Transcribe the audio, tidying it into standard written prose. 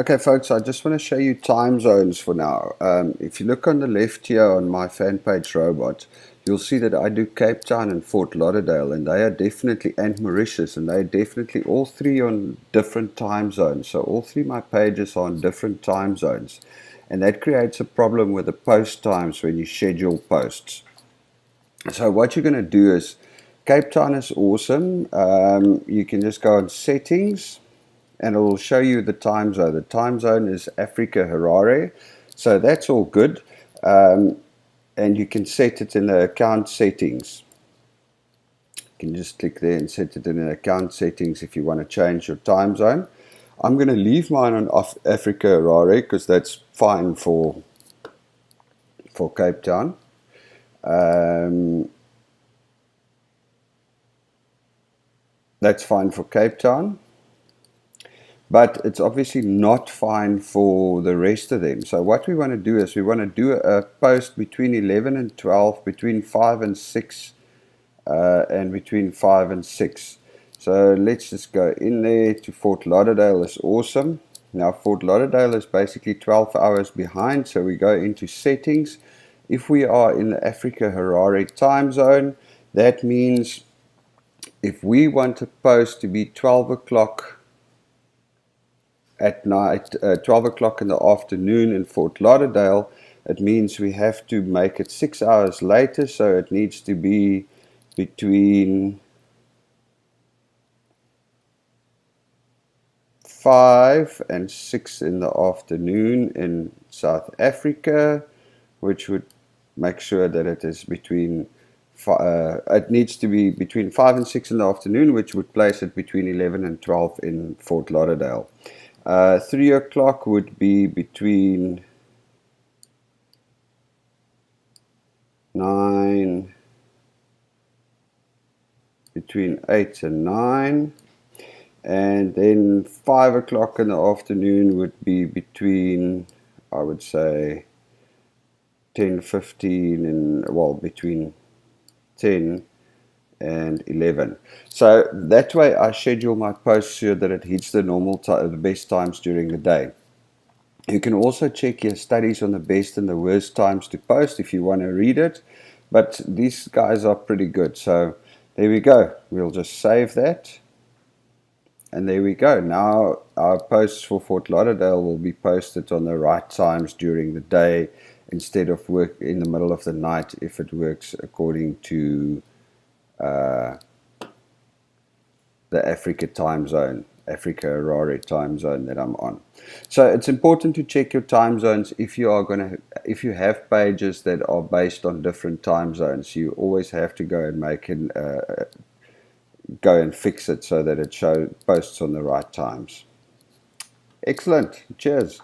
Okay, folks, I just want to show you time zones for now. If you look on the left here on my fan page robot, you'll see that I do Cape Town and Fort Lauderdale, and they are definitely, and Mauritius, and they are definitely all three on different time zones. So all three of my pages are on different time zones, and that creates a problem with the post times when you schedule posts. So what you're going to do is, Cape Town is awesome. You can just go on settings, and it will show you the time zone. The time zone is Africa Harare, so that's all good. And you can set it in the account settings. You can just click there and set it in the account settings if you want to change your time zone. I'm going to leave mine on Africa Harare because that's fine for Cape Town. That's fine for Cape Town. But it's obviously not fine for the rest of them. So what we want to do is we want to do a post between 11 and 12, between 5 and 6, and between 5 and 6. So let's just go in there to Fort Lauderdale. Is awesome. Now Fort Lauderdale is basically 12 hours behind, so we go into settings. If we are in the Africa Harare time zone, that means if we want a post to be 12 o'clock at night, 12 o'clock in the afternoon in Fort Lauderdale, it means we have to make it 6 hours later, so it needs to be between 5 and 6 in the afternoon in South Africa, which would make sure that it is between it needs to be between 5 and 6 in the afternoon, which would place it between 11 and 12 in Fort Lauderdale. 3 o'clock would be between 8 and 9, and then 5 o'clock in the afternoon would be between, I would say, 10:15 and, well, between 10 and 11. So that way I schedule my posts so that it hits the the best times during the day. You can also check your studies on the best and the worst times to post if you want to read it, but these guys are pretty good. So there we go. We'll just save that, and there we go. Now our posts for Fort Lauderdale will be posted on the right times during the day instead of work in the middle of the night if it works according to the Africa time zone, Africa Harare time zone that I'm on. So it's important to check your time zones if you have pages that are based on different time zones. You always have to go and go and fix it so that it posts on the right times. Excellent. Cheers.